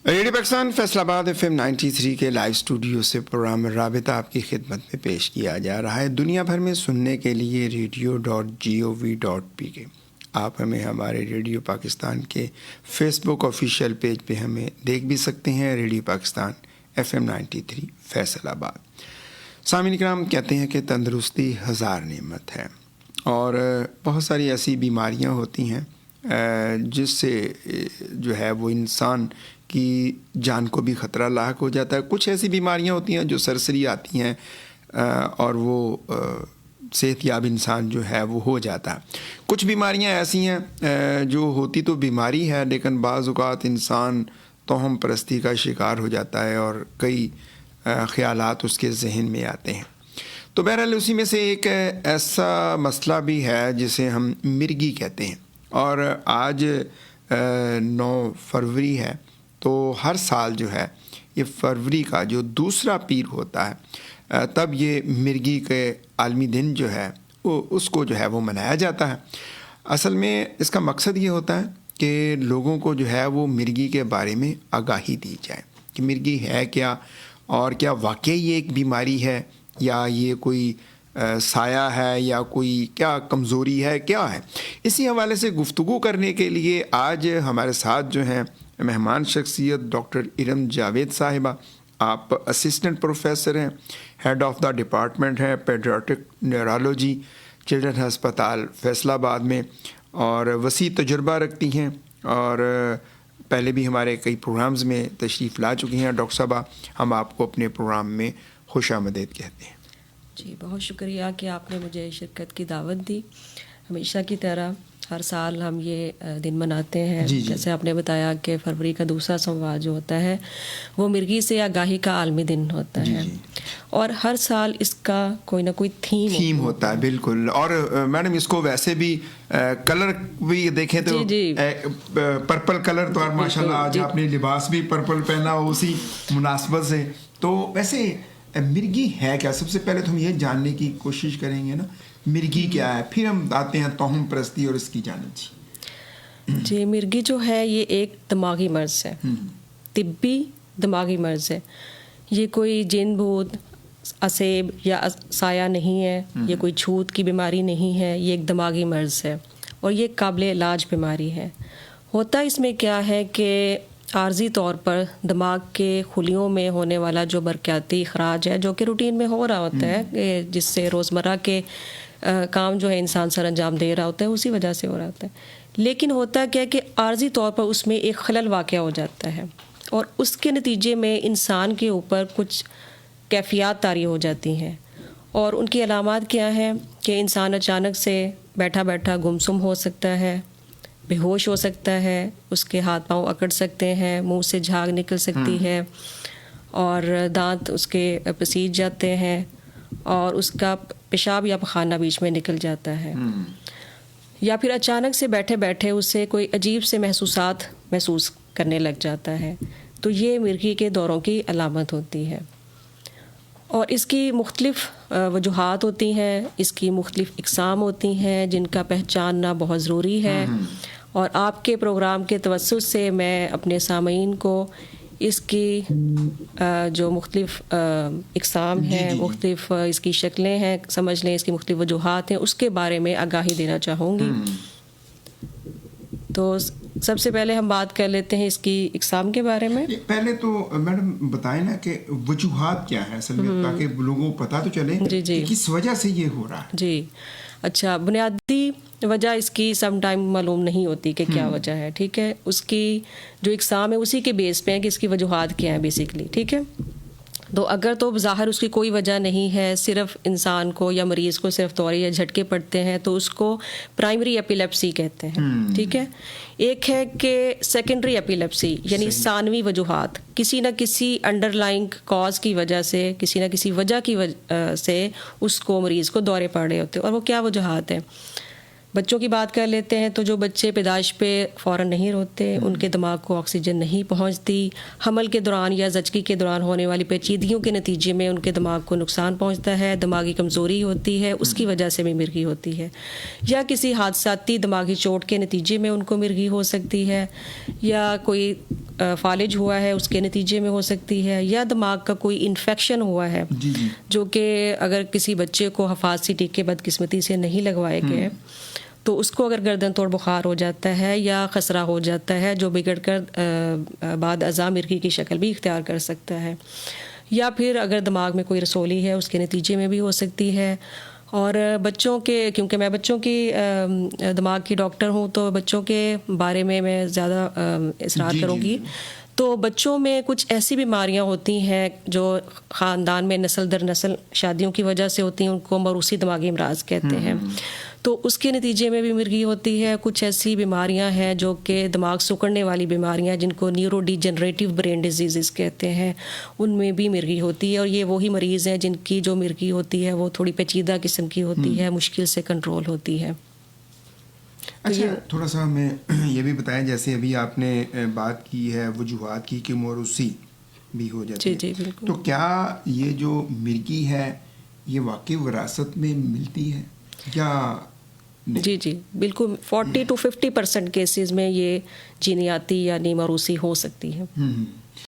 Radio Pakistan Faisal آباد FM 93 کے live studio سے پروگرام رابطہ آپ کی خدمت میں پیش کیا جا رہا ہے. دنیا بھر میں سننے کے لیے radio.gov.pk. آپ ہمیں ہمارے ریڈیو پاکستان کے فیس بک آفیشیل پیج پہ ہمیں دیکھ بھی سکتے ہیں. ریڈیو پاکستان FM 93 فیصل آباد. سامعین کرام، کہتے ہیں کہ تندرستی ہزار نعمت ہے اور بہت ساری ایسی بیماریاں ہوتی ہیں جس سے جو ہے وہ انسان کی جان کو بھی خطرہ لاحق ہو جاتا ہے. کچھ ایسی بیماریاں ہوتی ہیں جو سرسری آتی ہیں اور وہ صحت یاب انسان جو ہے وہ ہو جاتا ہے. کچھ بیماریاں ایسی ہیں جو ہوتی تو بیماری ہے لیکن بعض اوقات انسان توہم پرستی کا شکار ہو جاتا ہے اور کئی خیالات اس کے ذہن میں آتے ہیں. تو بہرحال اسی میں سے ایک ایسا مسئلہ بھی ہے جسے ہم مرگی کہتے ہیں. اور آج 9 فروری ہے تو ہر سال جو ہے یہ فروری کا جو دوسرا پیر ہوتا ہے تب یہ مرگی کے عالمی دن جو ہے وہ اس کو جو ہے وہ منایا جاتا ہے. اصل میں اس کا مقصد یہ ہوتا ہے کہ لوگوں کو جو ہے وہ مرگی کے بارے میں آگاہی دی جائے کہ مرگی ہے کیا اور کیا واقعی یہ ایک بیماری ہے یا یہ کوئی سایہ ہے یا کوئی کیا کمزوری ہے کیا ہے. اسی حوالے سے گفتگو کرنے کے لیے آج ہمارے ساتھ جو ہیں مہمان شخصیت ڈاکٹر ارم جاوید صاحبہ. آپ اسسٹنٹ پروفیسر ہیں، ہیڈ آف دا ڈپارٹمنٹ ہیں پیڈیاٹرک نیورولوجی چلڈرن ہسپتال فیصل آباد میں اور وسیع تجربہ رکھتی ہیں اور پہلے بھی ہمارے کئی پروگرامز میں تشریف لا چکی ہیں. ڈاکٹر صاحبہ، ہم آپ کو اپنے پروگرام میں خوش آمدید کہتے ہیں. جی بہت شکریہ کہ آپ نے مجھے شرکت کی دعوت دی. ہمیشہ کی طرح ہر سال ہم یہ دن مناتے ہیں. جیسے آپ نے بتایا کہ فروری کا دوسرا سوموار جو ہوتا ہے وہ مرگی سے آگاہی کا عالمی دن ہوتا ہے اور ہر سال اس کا کوئی نہ کوئی تھیم ہوتا ہے. بالکل. اور میڈم اس کو ویسے بھی کلر بھی دیکھیں تو پرپل کلر تو ماشاءاللہ آج آپ نے لباس بھی پرپل پہنا اسی مناسبت سے. تو ویسے مرگی ہے کیا؟ سب سے پہلے تو ہم یہ جاننے کی کوشش کریں گے نا مرگی کیا ہے، پھر ہم آتے ہیں توہم پرستی اور اس کی جانب. جی یہ جو ہے یہ ایک دماغی مرض ہے، طبی دماغی مرض ہے. یہ کوئی جن بھوت اسیب یا سایہ نہیں ہے، یہ کوئی چھوت کی بیماری نہیں ہے، یہ ایک دماغی مرض ہے اور یہ قابل علاج بیماری ہے. ہوتا اس میں کیا ہے کہ عارضی طور پر دماغ کے خلیوں میں ہونے والا جو برقیاتی اخراج ہے جو کہ روٹین میں ہو رہا ہوتا ہے، جس سے روزمرہ کے کام جو ہے انسان سر انجام دے رہا ہوتا ہے، اسی وجہ سے ہو رہا ہوتا ہے. لیکن ہوتا کیا کہ عارضی طور پر اس میں ایک خلل واقع ہو جاتا ہے اور اس کے نتیجے میں انسان کے اوپر کچھ کیفیات طاری ہو جاتی ہیں. اور ان کی علامات کیا ہیں کہ انسان اچانک سے بیٹھا بیٹھا گمسم ہو سکتا ہے، بے ہوش ہو سکتا ہے، اس کے ہاتھ پاؤں اکڑ سکتے ہیں، منہ سے جھاگ نکل سکتی ہے اور دانت اس کے پسیج جاتے ہیں اور اس کا پیشاب یا پخانہ بیچ میں نکل جاتا ہے. یا پھر اچانک سے بیٹھے بیٹھے اسے کوئی عجیب سے محسوسات محسوس کرنے لگ جاتا ہے. تو یہ مرگی کے دوروں کی علامت ہوتی ہے اور اس کی مختلف وجوہات ہوتی ہیں، اس کی مختلف اقسام ہوتی ہیں جن کا پہچاننا بہت ضروری ہے. اور آپ کے پروگرام کے توسط سے میں اپنے سامعین کو اس کی جو مختلف اقسام ہیں، مختلف اس کی شکلیں ہیں، سمجھ لیں اس کی مختلف وجوہات ہیں، اس کے بارے میں آگاہی دینا چاہوں گی. تو سب سے پہلے ہم بات کر لیتے ہیں اس کی اقسام کے بارے میں. پہلے تو میڈم بتائیں نا کہ وجوہات کیا ہے اصل میں، تاکہ لوگوں کو پتہ تو چلے کہ کس وجہ سے یہ ہو رہا ہے. جی اچھا، بنیادی وجہ اس کی سم ٹائم معلوم نہیں ہوتی کہ کیا وجہ ہے. ٹھیک ہے، اس کی جو اقسام ہے اسی کے بیس پہ ہے کہ اس کی وجوہات کیا ہیں بیسیکلی. ٹھیک ہے، تو اگر تو ظاہر اس کی کوئی وجہ نہیں ہے، صرف انسان کو یا مریض کو صرف دورے یا جھٹکے پڑتے ہیں تو اس کو پرائمری ایپیلیپسی کہتے ہیں. ٹھیک ہے، ایک ہے کہ سیکنڈری ایپیلیپسی یعنی ثانوی وجوہات، کسی نہ کسی انڈر لائنگ کاز کی وجہ سے، کسی نہ کسی وجہ کی وجہ سے اس کو مریض کو دورے پڑ رہے ہوتے ہیں. اور وہ کیا وجوہات ہیں؟ بچوں کی بات کر لیتے ہیں تو جو بچے پیدائش پہ فوراً نہیں روتے، ان کے دماغ کو آکسیجن نہیں پہنچتی، حمل کے دوران یا زچگی کے دوران ہونے والی پیچیدگیوں کے نتیجے میں ان کے دماغ کو نقصان پہنچتا ہے، دماغی کمزوری ہوتی ہے، اس کی وجہ سے بھی مرگی ہوتی ہے. یا کسی حادثاتی دماغی چوٹ کے نتیجے میں ان کو مرگی ہو سکتی ہے، یا کوئی فالج ہوا ہے اس کے نتیجے میں ہو سکتی ہے، یا دماغ کا کوئی انفیکشن ہوا ہے جو کہ اگر کسی بچے کو حفاظتی ٹیکے بدقسمتی سے نہیں لگوائے گئے تو اس کو اگر گردن توڑ بخار ہو جاتا ہے یا خسرہ ہو جاتا ہے جو بگڑ کر بعد ازاں مرگی کی شکل بھی اختیار کر سکتا ہے، یا پھر اگر دماغ میں کوئی رسولی ہے اس کے نتیجے میں بھی ہو سکتی ہے۔ اور بچوں کے، کیونکہ میں بچوں کی دماغ کی ڈاکٹر ہوں تو بچوں کے بارے میں زیادہ اصرار کروں گی۔ تو بچوں میں کچھ ایسی بیماریاں ہوتی ہیں جو خاندان میں نسل در نسل شادیوں کی وجہ سے ہوتی ہیں، ان کو موروثی دماغی امراض کہتے ہیں، تو اس کے نتیجے میں بھی مرگی ہوتی ہے۔ کچھ ایسی بیماریاں ہیں جو کہ دماغ سکڑنے والی بیماریاں جن کو نیورو ڈی جنریٹیو برین ڈیزیزز کہتے ہیں، ان میں بھی مرگی ہوتی ہے، اور یہ وہی مریض ہیں جن کی جو مرگی ہوتی ہے وہ تھوڑی پیچیدہ قسم کی ہوتی ہے، مشکل سے کنٹرول ہوتی ہے۔ اچھا، تھوڑا سا ہمیں یہ بھی بتائیں، جیسے ابھی آپ نے بات کی ہے وجوہات کی کہ موروثی بھی ہو جاتی ہے، جی بالکل، تو کیا یہ جو مرگی ہے یہ واقعی وراثت میں ملتی ہے یا نہیں؟ جی بالکل، 40 to 50% کیسز میں یہ جینیاتی یعنی موروثی ہو سکتی ہے۔